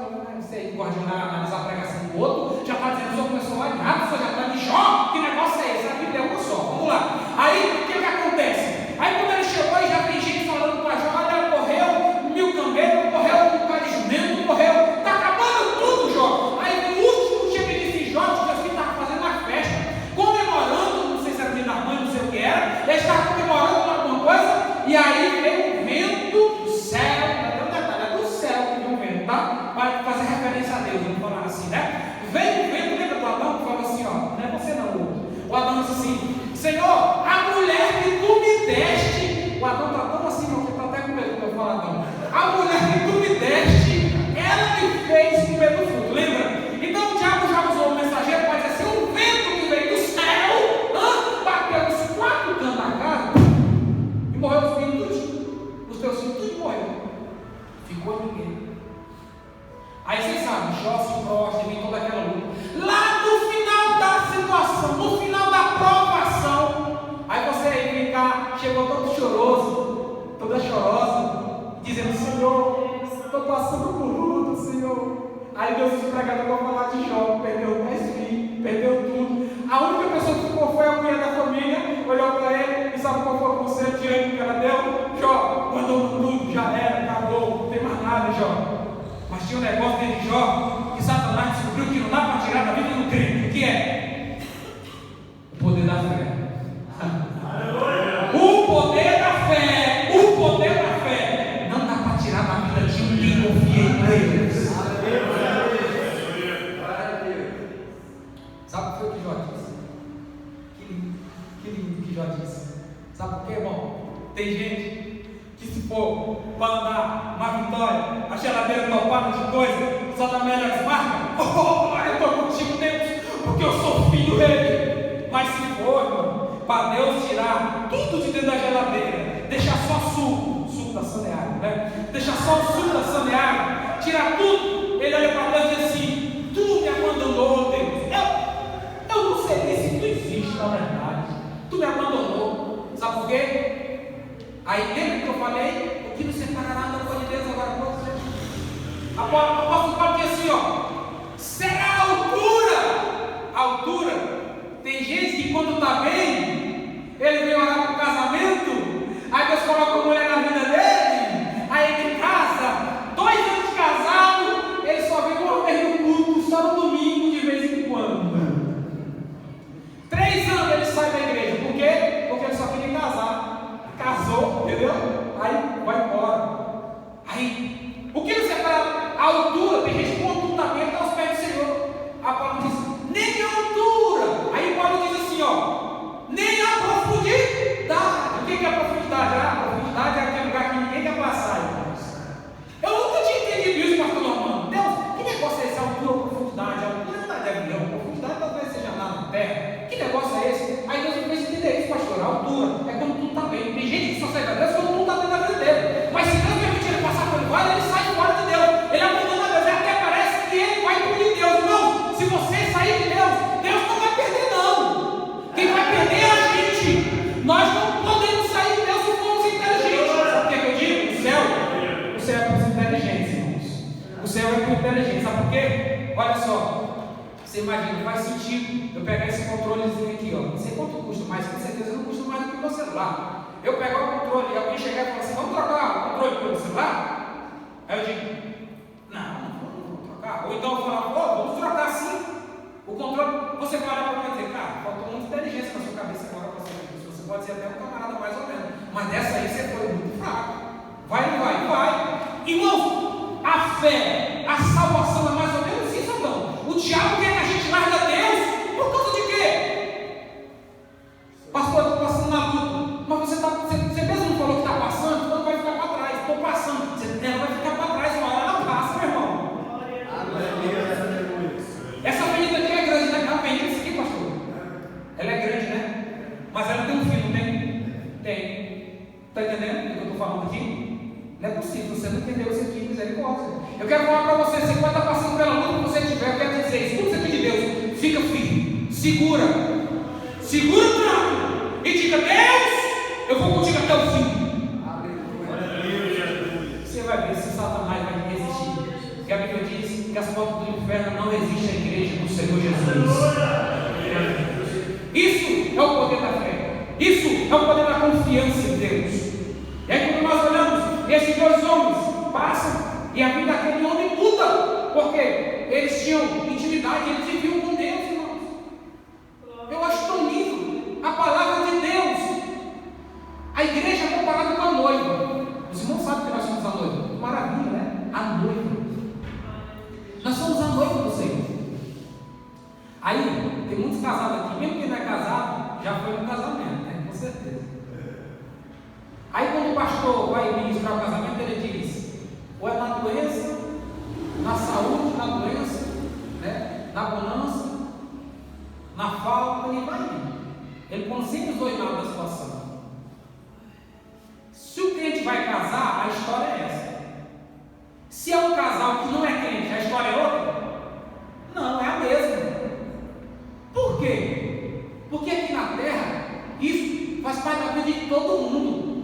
você gosta de analisar a pregação do outro, já está dizendo que o senhor começou lá errado, o senhor já está de Jó, que negócio é esse? A Bíblia é uma só, vamos lá. Aí o que acontece? Aí quando ele chegou, e já tem gente falando para Jó: olha, morreu 1000 camelos, morreu um bocado de jumento, morreu, está acabando tudo, Jó. Aí o último dia que disse Jó, que Deus estava fazendo uma festa, comemorando, não sei se tinha um negócio dentro de Jó que Satanás descobriu que não dá para tirar da vida do crente. O que é? O poder da fé. O poder da fé. O poder da fé. Não dá para tirar da vida de quem confia em Deus. Sabe o que foi que Jó disse? Que lindo que Jó disse. Sabe por quê, irmão? Tem gente que, se for para andar uma vitória, a geladeira topada de coisa, só dá melhores marcas. Oh, eu estou contigo, Deus, porque eu sou filho dele. Mas se for, irmão, para Deus tirar tudo de dentro da geladeira, deixar só suco da saneária, né? Deixar só o suco da saneária, tirar tudo, ele olha para Deus e diz assim: tu me abandonou, Deus. Eu não sei nem se tu existe, na verdade. Tu me abandonou. Sabe por quê? Aí lembra que eu falei? O que nos separará da coisa de Deus agora para você? Apóstolo Paulo diz assim, ó: será a altura. A altura. Tem gente que quando está bem, ele vem orar para o casamento, aí Deus coloca a mulher na vida dele, aí ele casa, 2 anos de casado, ele só vem uma vez no culto, só no domingo, de vez em quando. 3 anos ele sai da igreja. Por quê? Porque ele só queria casar. Casou, entendeu? Aí vai embora. Aí, o que nos separa? A altura. Tem gente com altura também, está aos pés do Senhor. A Paulo diz: nem a altura. Aí Paulo diz assim, ó: nem a profundidade. O que é a profundidade? A profundidade é aquele lugar que ninguém quer passar, irmãos. Eu nunca tinha entendido isso, pastor Normando. Deus, que negócio é esse? Altura ou profundidade? A altura é avião, profundidade talvez seja nada na terra. Que negócio é esse? Aí Deus me fez entender isso, pastor. A altura é quando tudo está bem. Tem gente que só sai da Deus quando tudo está bem na vida dele. Mas se Deus permitir ele passar por ele, ele sai fora de Deus. Ele abandona Deus. Até parece que ele vai punir Deus. Não, se você sair de Deus, Deus não vai perder, não. Quem vai perder é a gente. Nós não podemos sair de Deus se formos inteligentes. Sabe o que eu digo? O céu é para os inteligentes, irmãos. O céu é para os inteligentes. Sabe por quê? Olha só. Você imagina, faz sentido eu pegar esse controlezinho aqui, ó. Não sei quanto custa, mas com certeza não custa mais do que o meu celular. Eu pegar o controle e alguém chegar e falar assim: vamos trocar o controle pelo celular? Aí eu digo: não vamos trocar. Ou então eu falar: vamos trocar sim. O controle, você vai olhar para mim e dizer: cara, faltou muita inteligência na sua cabeça agora para saber disso. Você pode ser até um camarada mais ou menos, mas dessa aí você foi muito fraco. Vai ou não vai? Vai. Irmãos, a fé, a salvação é mais ou menos isso ou não? O diabo quer que a gente larga Deus por causa de quê? Pastor, eu estou passando na luta. Mas você mesmo não falou que está passando? Então vai ficar para trás. Estou passando. Ela vai ficar para trás, uma hora ela passa, meu irmão. Essa avenida aqui é grande, né? A avenida isso aqui, pastor. Ela é grande, né? Mas ela tem um fim, não tem? Tem. Está entendendo o que eu estou falando aqui? Não é possível, você não entendeu isso aqui, misericórdia. Eu quero falar para você: você pode estar passando pela luta que você tiver. Eu quero dizer, escuta isso aqui de Deus. Fica firme, segura o tranco e diga: Deus, eu vou contigo até o fim. Você vai ver se Satanás vai resistir. Porque a Bíblia diz que as portas do inferno não resistem à igreja do Senhor Jesus. Isso é o poder da fé. Isso é o poder da confiança em Deus. E aí quando nós olhamos, esses 2 homens passam e a vida daquele homem muda, porque eles tinham intimidade, eles viviam com Deus, irmãos. Eu acho tão lindo a palavra de Deus. A igreja é comparada com a noiva. Os irmãos sabem que nós somos a noiva. Maravilha, né? A noiva. Nós somos a noiva do Senhor. Aí, tem muitos casados aqui, mesmo quem não é casado, já foi no casamento, né? Com certeza. Aí quando o pastor vai ministrar o casamento, ele diz: ou é na doença, na saúde, na doença, né? Na bonança, na falta, ele vai ir. Ele consegue os 2 lados da situação. Se o crente vai casar, a história é essa. Se é um casal que não é crente, a história é outra? Não, é a mesma. Por quê? Porque aqui na terra, isso faz parte da vida de todo mundo.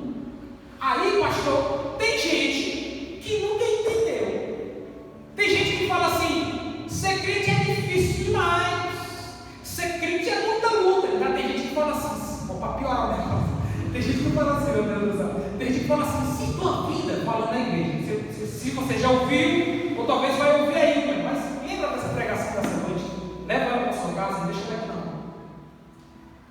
Aí, pastor, tem gente que nunca entendeu. Tem gente que fala assim: ser crente é difícil demais. Ser crente é muita luta. Tem gente que fala assim, para piorar o negócio. Tem gente que fala assim, meu Deus do céu. Tem gente que fala assim: se tua vida, falando na igreja, se você já ouviu ou talvez vai ouvir aí, mas lembra dessa pregação dessa noite? Leva ela para sua casa, não deixa ela aqui não.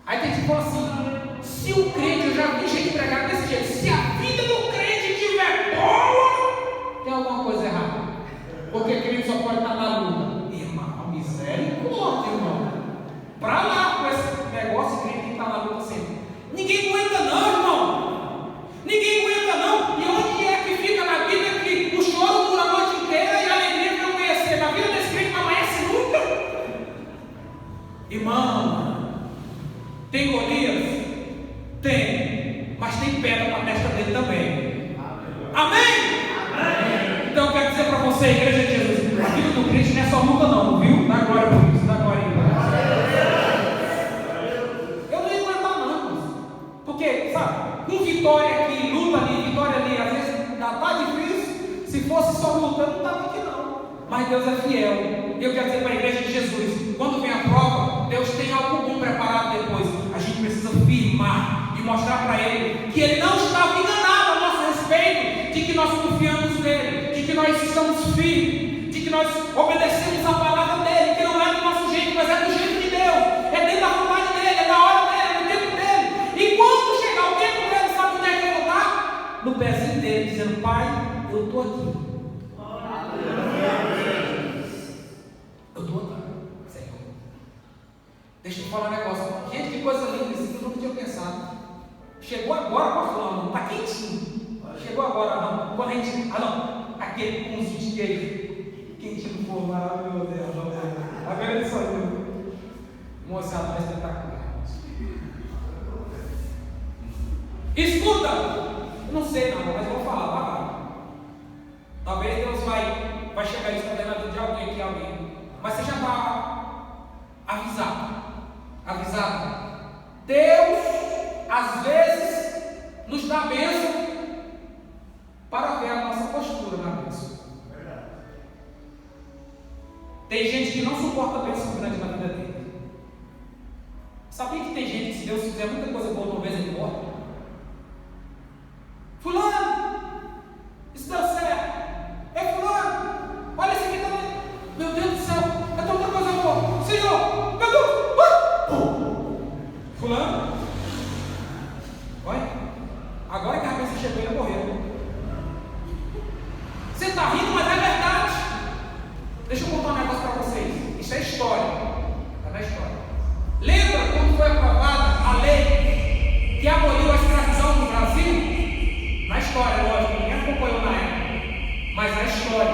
Aí tem gente que fala assim: se o crente, eu já vi gente pregar desse jeito, se a vida do crente estiver boa, tem alguma coisa errada. Porque crente só pode estar na luta. Irmão, misericórdia, irmão. Para lá com esse negócio, crente tem que estar na luta sempre. Ninguém aguenta não, irmão. Ninguém aguenta não. E onde é que fica na Bíblia que o choro dura a noite inteira e a alegria para amanhecer? Na vida desse crente não amanhece nunca. Irmão, tem Golias? Tem. Mas tem pedra na testa dele também. Amém? Amém? Então eu quero dizer para você, igreja de Jesus, a vida do crente não é só luta não, viu? Dá glória por isso, dá glória aí. Eu não ia aguentar não. Porque, sabe, com vitória aqui, luta ali, vitória ali, às vezes ainda está difícil. Se fosse só luta, eu não estava aqui não. Mas Deus é fiel. Eu quero dizer para a igreja de Jesus, quando vem a prova, Deus tem algo bom preparado depois. A gente precisa firmar e mostrar para Ele que Ele não estava enganado a nosso respeito, de que nós confiamos nele, de que nós estamos firmes, de que nós obedecemos a palavra dele, que não é do nosso jeito, mas é do jeito de Deus, é dentro da vontade dele, é da hora dele, é no tempo dele. E quando chegar o tempo dele, sabe onde é que eu vou estar? No pezinho dele, dizendo: Pai, eu estou aqui. Eu estou aqui, Senhor. Deixa eu falar um negócio. Gente, que coisa linda, isso eu não tinha pensado. Chegou agora, pastor, não, está quentinho. Chegou agora, não. Quando a gente. Aquele pãozinho de queijo. Quentinho no forno, meu Deus, meu Deus. Agora ele saiu. Moçada, é espetacular. Escuta! Eu não sei não, mas eu vou falar, vai. Talvez Deus vai chegar isso também na vida de alguém. Mas você já está avisado. Deus, às vezes, nos dá bênção para ver a nossa postura na bênção. Tem gente que não suporta a bênção grande na vida dele. Sabia que tem gente que, se Deus fizer muita coisa boa, uma vez ele morre? Fulano, isso deu certo. É fulano, olha esse aqui também. Meu Deus do céu, é tanta coisa boa. Senhor, meu Deus. Fulano, olha, agora que a bênção chegou, ele morreu. Você está rindo, mas é verdade. Deixa eu contar um negócio para vocês. Isso é história. Está na história. Lembra quando foi aprovada a lei que aboliu a escravidão no Brasil? Na história, lógico, ninguém acompanhou na época. Mas na história,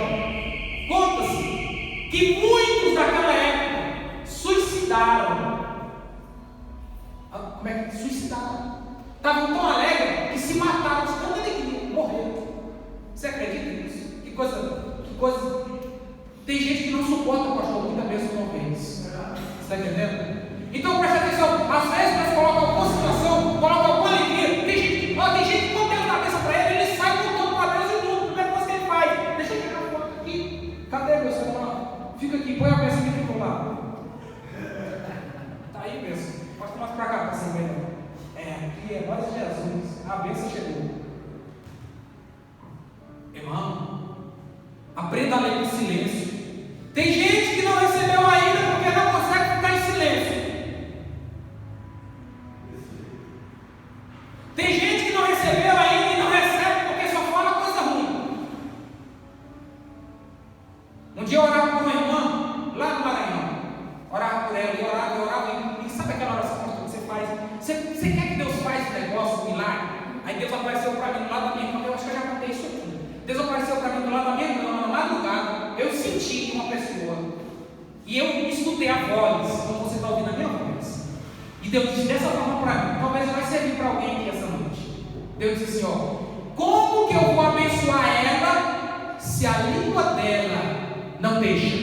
conta-se que muitos daquela época suicidaram. Como é que suicidaram? Estavam tão alegres que se mataram de tanta alegria, morreram. Você acredita nisso? Que coisa. Tem gente que não suporta o pastor muita vez uma vez. Você está entendendo? Então preste atenção. Às vezes nós colocamos alguma situação, colocamos alguma alegria. Tem gente que quando Deus dá a bênção para ele sai contando para Deus e mundo. A primeira coisa que ele faz: deixa eu tirar a foto aqui. Cadê meu celular? Fica aqui, põe a bênção aqui do lado. Está aí, bênção. Pode mais para cá para você ver. Aqui é nós de Jesus. A bênção chegou. Irmão, aprenda a ler em silêncio. Tem gente que não recebeu ainda porque não consegue ficar em silêncio. Tem gente que não recebeu ainda e não recebe porque só fala coisa ruim. Um dia eu orava por uma irmã lá no Maranhão. Orava por ela e orava. E sabe aquela oração que você faz? Você quer que Deus faça um negócio, um milagre? Aí Deus apareceu para mim do lado da minha cama. Eu acho que eu já contei isso aqui. Deus apareceu para mim do lado da minha cama, na madrugada. Eu senti uma pessoa. E eu escutei a voz, como você está ouvindo a minha voz. E Deus disse dessa forma para mim. Talvez vai servir para alguém aqui essa noite. Deus disse assim: como que eu vou abençoar ela se a língua dela não deixa?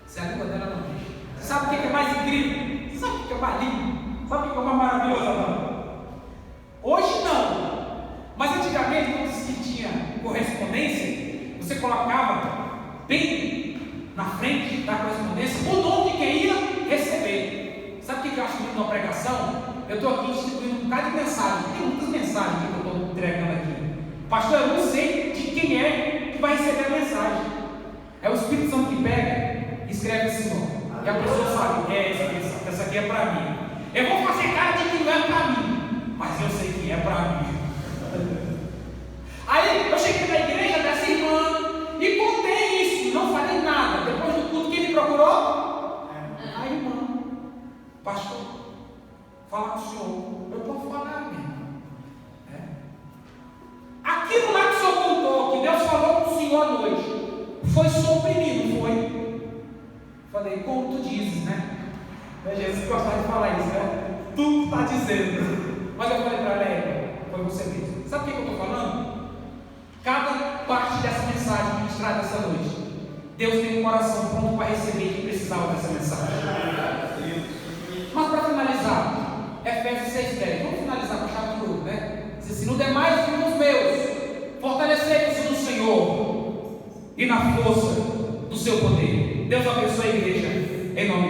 Se a língua dela não deixa. Você sabe o que é mais incrível? Você sabe o que é mais lindo? Sabe o que é mais maravilhoso? Hoje não. Mas antigamente, quando se tinha correspondência, você colocava bem na frente da correspondência o nome de quem ia receber. Sabe o que eu acho muito na pregação? Eu estou aqui distribuindo um bocado de mensagem. Tem muitas mensagens que eu estou entregando aqui. Pastor, eu não sei de quem é vai receber a mensagem. É o Espírito Santo que pega e escreve assim, ó. E a pessoa sabe, essa aqui é para mim. Eu vou fazer cara de que não é para mim, mas eu sei que é para mim. Aí eu cheguei na igreja dessa irmã e contei isso, não falei nada. Depois do culto, quem me procurou? A irmã. Pastor, fala com o senhor. Eu posso falar, meu irmão. Aquilo lá que o senhor contou, que Deus falou com o senhor à noite, foi sobre mim, não foi? Falei, como tu dizes, né? Jesus gostava de falar isso, né? Tu está dizendo. Mas eu falei para ela, foi você mesmo. Sabe o que eu estou falando? Cada parte dessa mensagem ministrada essa noite, Deus tem um coração pronto para receber quem precisava dessa mensagem. Mas para finalizar, Efésios 6,10. Vamos finalizar com a chave de ouro, né? Diz assim: no demais, irmãos meus, fortalecei-vos no Senhor e na força do seu poder. Deus abençoe a igreja, em nome de